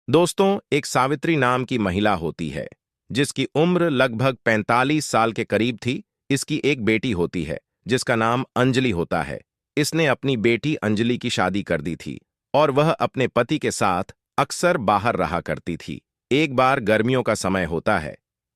दोस्तों, एक सावित्री नाम की महिला होती है जिसकी उम्र लगभग 45 साल के करीब थी। इसकी एक बेटी होती है जिसका नाम अंजलि होता है। इसने अपनी बेटी अंजलि की शादी कर दी थी और वह अपने पति के साथ अक्सर बाहर रहा करती थी। एक बार गर्मियों का समय होता है।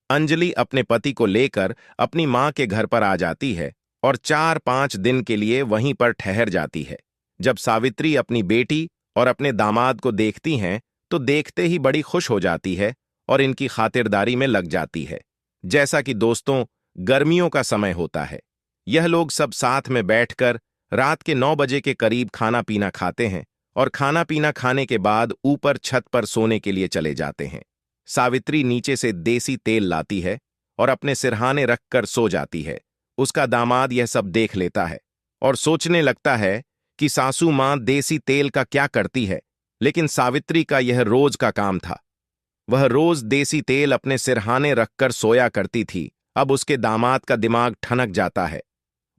अंजलि अपने पति को लेकर अपनी मां के घर पर आ जाती है और 4-5 दिन के लिए वहीं पर ठहर जाती है। जब सावित्री अपनी बेटी और अपने दामाद को देखती हैं तो देखते ही बड़ी खुश हो जाती है और इनकी खातिरदारी में लग जाती है। जैसा कि दोस्तों, गर्मियों का समय होता है। यह लोग सब साथ में बैठकर रात के 9 बजे के करीब खाना पीना खाते हैं और खाना पीना खाने के बाद ऊपर छत पर सोने के लिए चले जाते हैं। सावित्री नीचे से देसी तेल लाती है और अपने सिरहाने रखकर सो जाती है। उसका दामाद यह सब देख लेता है और सोचने लगता है कि सासू मां देसी तेल का क्या करती है, लेकिन सावित्री का यह रोज का काम था। वह रोज देसी तेल अपने सिरहाने रखकर सोया करती थी। अब उसके दामाद का दिमाग ठनक जाता है।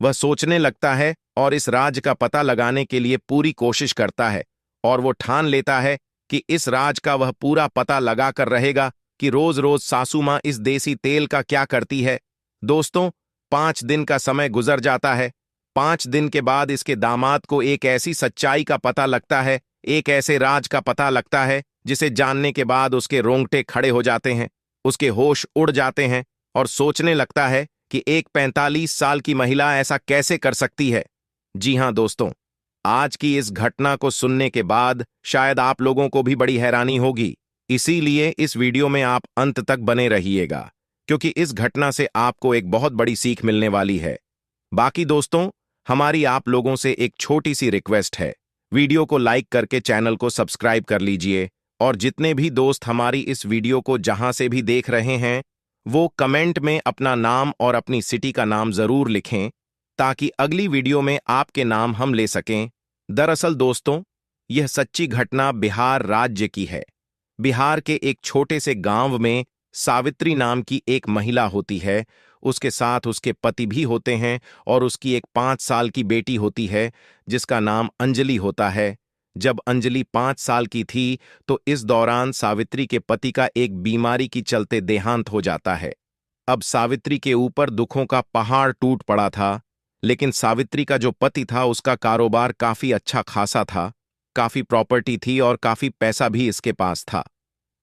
वह सोचने लगता है और इस राज का पता लगाने के लिए पूरी कोशिश करता है और वो ठान लेता है कि इस राज का वह पूरा पता लगाकर रहेगा कि रोज रोज सासू मां इस देसी तेल का क्या करती है। दोस्तों, 5 दिन का समय गुजर जाता है। 5 दिन के बाद इसके दामाद को एक ऐसी सच्चाई का पता लगता है, एक ऐसे राज का पता लगता है जिसे जानने के बाद उसके रोंगटे खड़े हो जाते हैं, उसके होश उड़ जाते हैं और सोचने लगता है कि एक 45 साल की महिला ऐसा कैसे कर सकती है। जी हां दोस्तों, आज की इस घटना को सुनने के बाद शायद आप लोगों को भी बड़ी हैरानी होगी। इसीलिए इस वीडियो में आप अंत तक बने रहिएगा, क्योंकि इस घटना से आपको एक बहुत बड़ी सीख मिलने वाली है। बाकी दोस्तों, हमारी आप लोगों से एक छोटी सी रिक्वेस्ट है। वीडियो को लाइक करके चैनल को सब्सक्राइब कर लीजिए और जितने भी दोस्त हमारी इस वीडियो को जहां से भी देख रहे हैं वो कमेंट में अपना नाम और अपनी सिटी का नाम जरूर लिखें ताकि अगली वीडियो में आपके नाम हम ले सकें। दरअसल दोस्तों, यह सच्ची घटना बिहार राज्य की है। बिहार के एक छोटे से गांव में सावित्री नाम की एक महिला होती है। उसके साथ उसके पति भी होते हैं और उसकी एक 5 साल की बेटी होती है जिसका नाम अंजलि होता है। जब अंजलि 5 साल की थी तो इस दौरान सावित्री के पति का एक बीमारी की चलते देहांत हो जाता है। अब सावित्री के ऊपर दुखों का पहाड़ टूट पड़ा था, लेकिन सावित्री का जो पति था उसका कारोबार काफी अच्छा खासा था, काफी प्रॉपर्टी थी और काफी पैसा भी इसके पास था।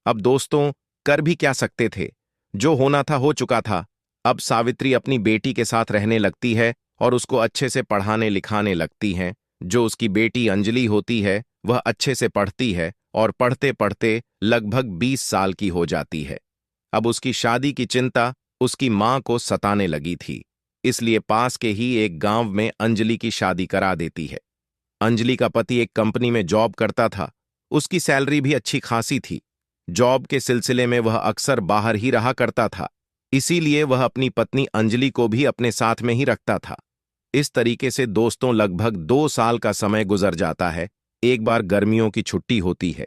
अब दोस्तों, कर भी क्या सकते थे, जो होना था हो चुका था। अब सावित्री अपनी बेटी के साथ रहने लगती है और उसको अच्छे से पढ़ाने लिखाने लगती हैं। जो उसकी बेटी अंजलि होती है वह अच्छे से पढ़ती है और पढ़ते पढ़ते लगभग 20 साल की हो जाती है। अब उसकी शादी की चिंता उसकी मां को सताने लगी थी, इसलिए पास के ही एक गांव में अंजलि की शादी करा देती है। अंजलि का पति एक कंपनी में जॉब करता था। उसकी सैलरी भी अच्छी खासी थी। जॉब के सिलसिले में वह अक्सर बाहर ही रहा करता था, इसीलिए वह अपनी पत्नी अंजलि को भी अपने साथ में ही रखता था। इस तरीके से दोस्तों लगभग 2 साल का समय गुजर जाता है। एक बार गर्मियों की छुट्टी होती है।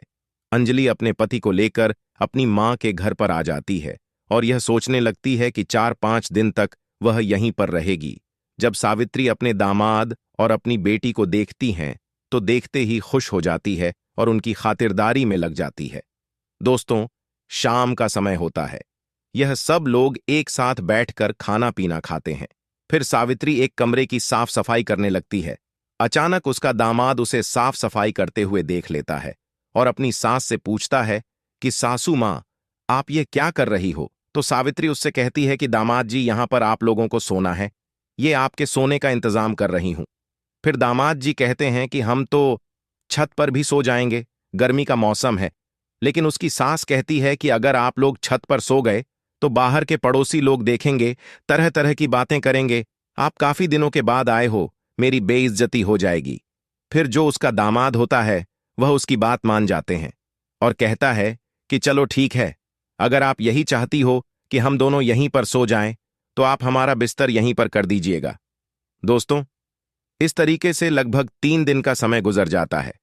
अंजलि अपने पति को लेकर अपनी मां के घर पर आ जाती है और यह सोचने लगती है कि 4-5 दिन तक वह यहीं पर रहेगी। जब सावित्री अपने दामाद और अपनी बेटी को देखती हैं तो देखते ही खुश हो जाती है और उनकी खातिरदारी में लग जाती है। दोस्तों, शाम का समय होता है। यह सब लोग एक साथ बैठकर खाना पीना खाते हैं। फिर सावित्री एक कमरे की साफ सफाई करने लगती है। अचानक उसका दामाद उसे साफ सफाई करते हुए देख लेता है और अपनी सास से पूछता है कि सासू मां, आप ये क्या कर रही हो? तो सावित्री उससे कहती है कि दामाद जी, यहां पर आप लोगों को सोना है, ये आपके सोने का इंतजाम कर रही हूं। फिर दामाद जी कहते हैं कि हम तो छत पर भी सो जाएंगे, गर्मी का मौसम है। लेकिन उसकी सास कहती है कि अगर आप लोग छत पर सो गए तो बाहर के पड़ोसी लोग देखेंगे, तरह तरह की बातें करेंगे। आप काफी दिनों के बाद आए हो, मेरी बेइज्जती हो जाएगी। फिर जो उसका दामाद होता है वह उसकी बात मान जाते हैं और कहता है कि चलो ठीक है, अगर आप यही चाहती हो कि हम दोनों यहीं पर सो जाएं तो आप हमारा बिस्तर यहीं पर कर दीजिएगा। दोस्तों, इस तरीके से लगभग 3 दिन का समय गुजर जाता है।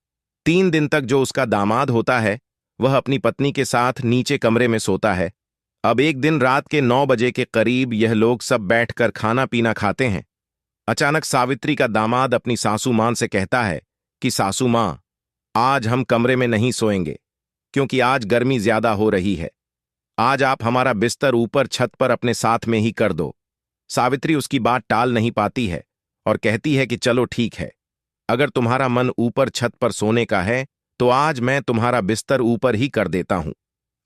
3 दिन तक जो उसका दामाद होता है वह अपनी पत्नी के साथ नीचे कमरे में सोता है। अब एक दिन रात के 9 बजे के करीब यह लोग सब बैठकर खाना पीना खाते हैं। अचानक सावित्री का दामाद अपनी सासू मां से कहता है कि सासू मां, आज हम कमरे में नहीं सोएंगे, क्योंकि आज गर्मी ज्यादा हो रही है। आज आप हमारा बिस्तर ऊपर छत पर अपने साथ में ही कर दो। सावित्री उसकी बात टाल नहीं पाती है और कहती है कि चलो ठीक है, अगर तुम्हारा मन ऊपर छत पर सोने का है तो आज मैं तुम्हारा बिस्तर ऊपर ही कर देता हूं।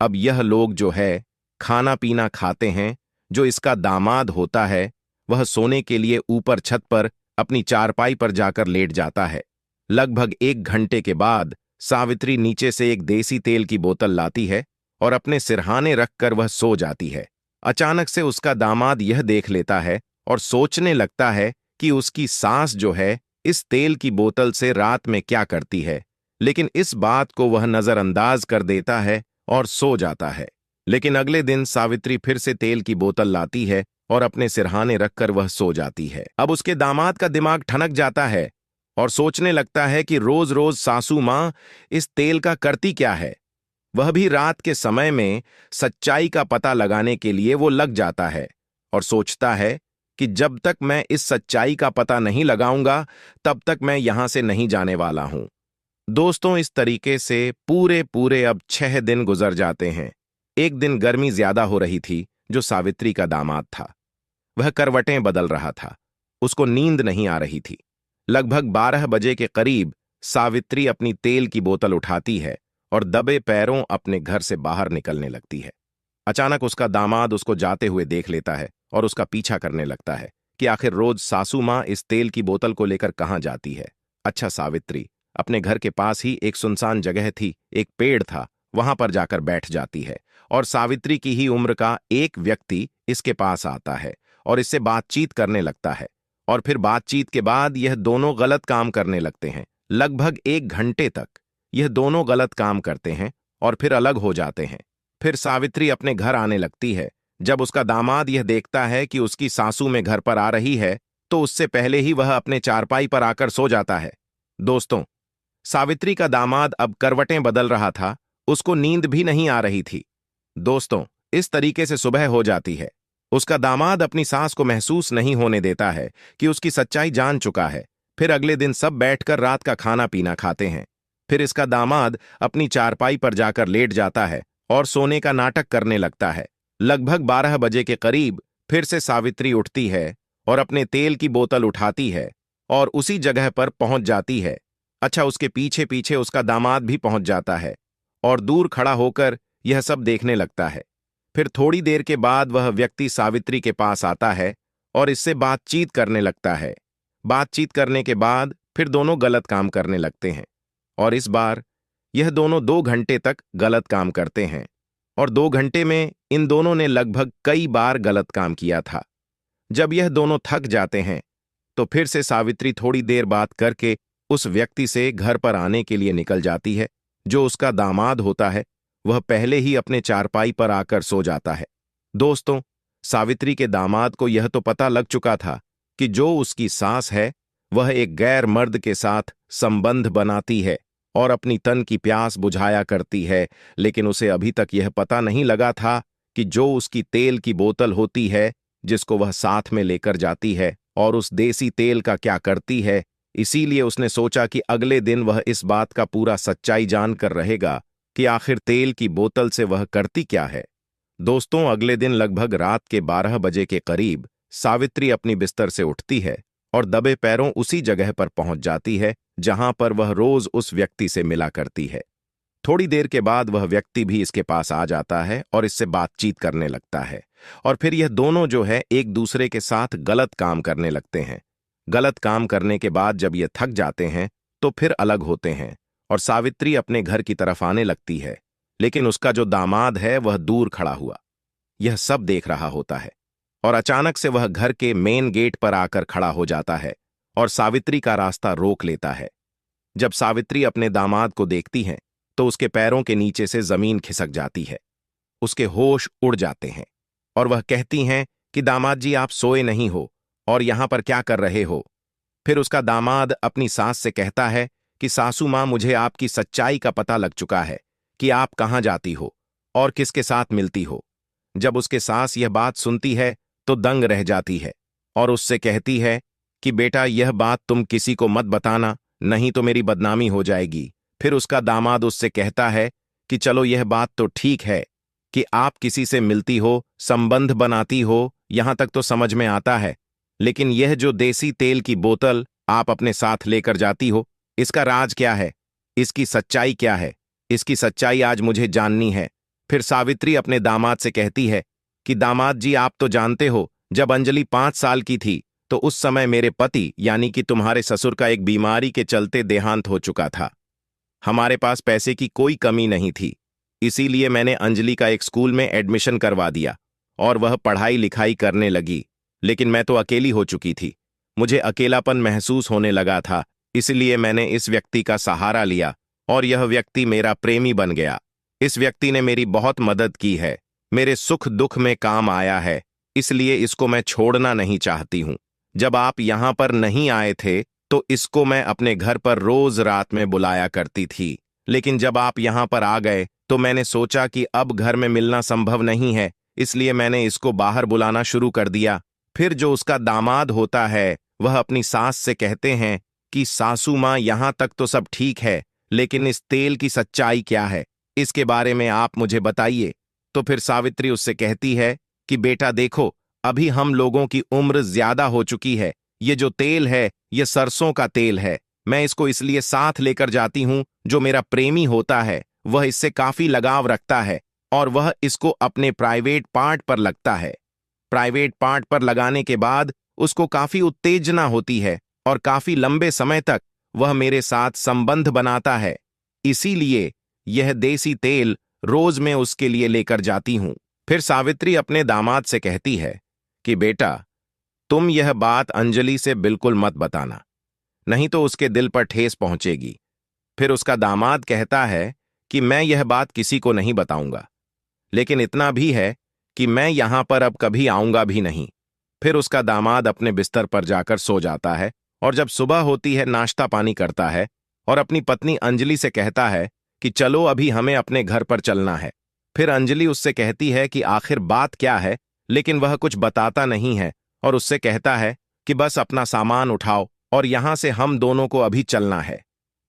अब यह लोग जो है खाना पीना खाते हैं, जो इसका दामाद होता है वह सोने के लिए ऊपर छत पर अपनी चारपाई पर जाकर लेट जाता है। लगभग 1 घंटे के बाद सावित्री नीचे से एक देसी तेल की बोतल लाती है और अपने सिरहाने रखकर वह सो जाती है। अचानक से उसका दामाद यह देख लेता है और सोचने लगता है कि उसकी सास जो है इस तेल की बोतल से रात में क्या करती है, लेकिन इस बात को वह नजरअंदाज कर देता है और सो जाता है। लेकिन अगले दिन सावित्री फिर से तेल की बोतल लाती है और अपने सिरहाने रखकर वह सो जाती है। अब उसके दामाद का दिमाग ठनक जाता है और सोचने लगता है कि रोज रोज सासू मां इस तेल का करती क्या है। वह भी रात के समय में सच्चाई का पता लगाने के लिए वो लग जाता है और सोचता है कि जब तक मैं इस सच्चाई का पता नहीं लगाऊंगा तब तक मैं यहां से नहीं जाने वाला हूं। दोस्तों, इस तरीके से पूरे पूरे अब 6 दिन गुजर जाते हैं। एक दिन गर्मी ज्यादा हो रही थी। जो सावित्री का दामाद था वह करवटें बदल रहा था। उसको नींद नहीं आ रही थी। लगभग 12 बजे के करीब सावित्री अपनी तेल की बोतल उठाती है और दबे पैरों अपने घर से बाहर निकलने लगती है। अचानक उसका दामाद उसको जाते हुए देख लेता है और उसका पीछा करने लगता है कि आखिर रोज सासू मां इस तेल की बोतल को लेकर कहां जाती है। अच्छा, सावित्री अपने घर के पास ही एक सुनसान जगह थी, एक पेड़ था, वहां पर जाकर बैठ जाती है और सावित्री की ही उम्र का एक व्यक्ति इसके पास आता है और इससे बातचीत करने लगता है। और फिर बातचीत के बाद यह दोनों गलत काम करने लगते हैं। लगभग 1 घंटे तक यह दोनों गलत काम करते हैं और फिर अलग हो जाते हैं। फिर सावित्री अपने घर आने लगती है। जब उसका दामाद यह देखता है कि उसकी सासू में घर पर आ रही है तो उससे पहले ही वह अपने चारपाई पर आकर सो जाता है। दोस्तों, सावित्री का दामाद अब करवटें बदल रहा था, उसको नींद भी नहीं आ रही थी। दोस्तों, इस तरीके से सुबह हो जाती है। उसका दामाद अपनी सास को महसूस नहीं होने देता है कि उसकी सच्चाई जान चुका है। फिर अगले दिन सब बैठकर रात का खाना पीना खाते हैं। फिर इसका दामाद अपनी चारपाई पर जाकर लेट जाता है और सोने का नाटक करने लगता है। लगभग 12 बजे के करीब फिर से सावित्री उठती है और अपने तेल की बोतल उठाती है और उसी जगह पर पहुंच जाती है। अच्छा, उसके पीछे पीछे उसका दामाद भी पहुंच जाता है और दूर खड़ा होकर यह सब देखने लगता है। फिर थोड़ी देर के बाद वह व्यक्ति सावित्री के पास आता है और इससे बातचीत करने लगता है। बातचीत करने के बाद फिर दोनों गलत काम करने लगते हैं और इस बार यह दोनों 2 घंटे तक गलत काम करते हैं और 2 घंटे में इन दोनों ने लगभग कई बार गलत काम किया था। जब यह दोनों थक जाते हैं तो फिर से सावित्री थोड़ी देर बात करके उस व्यक्ति से घर पर आने के लिए निकल जाती है। जो उसका दामाद होता है वह पहले ही अपने चारपाई पर आकर सो जाता है। दोस्तों, सावित्री के दामाद को यह तो पता लग चुका था कि जो उसकी सास है वह एक गैर मर्द के साथ संबंध बनाती है और अपनी तन की प्यास बुझाया करती है, लेकिन उसे अभी तक यह पता नहीं लगा था कि जो उसकी तेल की बोतल होती है जिसको वह साथ में लेकर जाती है और उस देसी तेल का क्या करती है। इसीलिए उसने सोचा कि अगले दिन वह इस बात का पूरा सच्चाई जानकर रहेगा कि आखिर तेल की बोतल से वह करती क्या है। दोस्तों, अगले दिन लगभग रात के 12 बजे के करीब सावित्री अपनी बिस्तर से उठती है और दबे पैरों उसी जगह पर पहुंच जाती है जहां पर वह रोज उस व्यक्ति से मिला करती है। थोड़ी देर के बाद वह व्यक्ति भी इसके पास आ जाता है और इससे बातचीत करने लगता है और फिर यह दोनों जो है एक दूसरे के साथ गलत काम करने लगते हैं। गलत काम करने के बाद जब ये थक जाते हैं तो फिर अलग होते हैं और सावित्री अपने घर की तरफ आने लगती है, लेकिन उसका जो दामाद है वह दूर खड़ा हुआ यह सब देख रहा होता है और अचानक से वह घर के मेन गेट पर आकर खड़ा हो जाता है और सावित्री का रास्ता रोक लेता है। जब सावित्री अपने दामाद को देखती है तो उसके पैरों के नीचे से जमीन खिसक जाती है। उसके होश उड़ जाते हैं और वह कहती हैं कि दामाद जी, आप सोए नहीं हो और यहां पर क्या कर रहे हो। फिर उसका दामाद अपनी सास से कहता है कि सासू मां, मुझे आपकी सच्चाई का पता लग चुका है कि आप कहां जाती हो और किसके साथ मिलती हो। जब उसके सास यह बात सुनती है तो दंग रह जाती है और उससे कहती है कि बेटा, यह बात तुम किसी को मत बताना, नहीं तो मेरी बदनामी हो जाएगी। फिर उसका दामाद उससे कहता है कि चलो यह बात तो ठीक है कि आप किसी से मिलती हो, संबंध बनाती हो, यहां तक तो समझ में आता है। लेकिन यह जो देसी तेल की बोतल आप अपने साथ लेकर जाती हो, इसका राज क्या है? इसकी सच्चाई क्या है? इसकी सच्चाई आज मुझे जाननी है। फिर सावित्री अपने दामाद से कहती है कि दामाद जी, आप तो जानते हो, जब अंजलि 5 साल की थी तो उस समय मेरे पति यानी कि तुम्हारे ससुर का एक बीमारी के चलते देहांत हो चुका था। हमारे पास पैसे की कोई कमी नहीं थी, इसीलिए मैंने अंजलि का एक स्कूल में एडमिशन करवा दिया और वह पढ़ाई लिखाई करने लगी। लेकिन मैं तो अकेली हो चुकी थी, मुझे अकेलापन महसूस होने लगा था, इसलिए मैंने इस व्यक्ति का सहारा लिया और यह व्यक्ति मेरा प्रेमी बन गया। इस व्यक्ति ने मेरी बहुत मदद की है, मेरे सुख दुख में काम आया है, इसलिए इसको मैं छोड़ना नहीं चाहती हूं। जब आप यहां पर नहीं आए थे तो इसको मैं अपने घर पर रोज रात में बुलाया करती थी, लेकिन जब आप यहां पर आ गए तो मैंने सोचा कि अब घर में मिलना संभव नहीं है, इसलिए मैंने इसको बाहर बुलाना शुरू कर दिया। फिर जो उसका दामाद होता है वह अपनी सास से कहते हैं कि सासू माँ, यहां तक तो सब ठीक है, लेकिन इस तेल की सच्चाई क्या है, इसके बारे में आप मुझे बताइए। तो फिर सावित्री उससे कहती है कि बेटा देखो, अभी हम लोगों की उम्र ज्यादा हो चुकी है, ये जो तेल है ये सरसों का तेल है। मैं इसको इसलिए साथ लेकर जाती हूं, जो मेरा प्रेमी होता है वह इससे काफी लगाव रखता है और वह इसको अपने प्राइवेट पार्ट पर लगता है। प्राइवेट पार्ट पर लगाने के बाद उसको काफी उत्तेजना होती है और काफी लंबे समय तक वह मेरे साथ संबंध बनाता है, इसीलिए यह देसी तेल रोज मैं उसके लिए लेकर जाती हूं। फिर सावित्री अपने दामाद से कहती है कि बेटा, तुम यह बात अंजलि से बिल्कुल मत बताना, नहीं तो उसके दिल पर ठेस पहुंचेगी। फिर उसका दामाद कहता है कि मैं यह बात किसी को नहीं बताऊंगा, लेकिन इतना भी है कि मैं यहां पर अब कभी आऊंगा भी नहीं। फिर उसका दामाद अपने बिस्तर पर जाकर सो जाता है और जब सुबह होती है नाश्ता पानी करता है और अपनी पत्नी अंजलि से कहता है कि चलो अभी हमें अपने घर पर चलना है। फिर अंजलि उससे कहती है कि आखिर बात क्या है, लेकिन वह कुछ बताता नहीं है और उससे कहता है कि बस अपना सामान उठाओ और यहां से हम दोनों को अभी चलना है।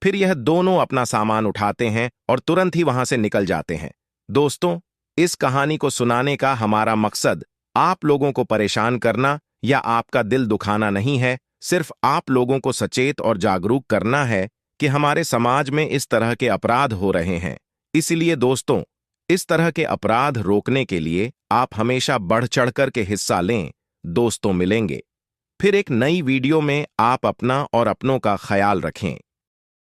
फिर यह दोनों अपना सामान उठाते हैं और तुरंत ही वहां से निकल जाते हैं। दोस्तों, इस कहानी को सुनाने का हमारा मकसद आप लोगों को परेशान करना या आपका दिल दुखाना नहीं है, सिर्फ आप लोगों को सचेत और जागरूक करना है कि हमारे समाज में इस तरह के अपराध हो रहे हैं। इसलिए दोस्तों, इस तरह के अपराध रोकने के लिए आप हमेशा बढ़ चढ़कर के हिस्सा लें। दोस्तों, मिलेंगे फिर एक नई वीडियो में। आप अपना और अपनों का ख्याल रखें।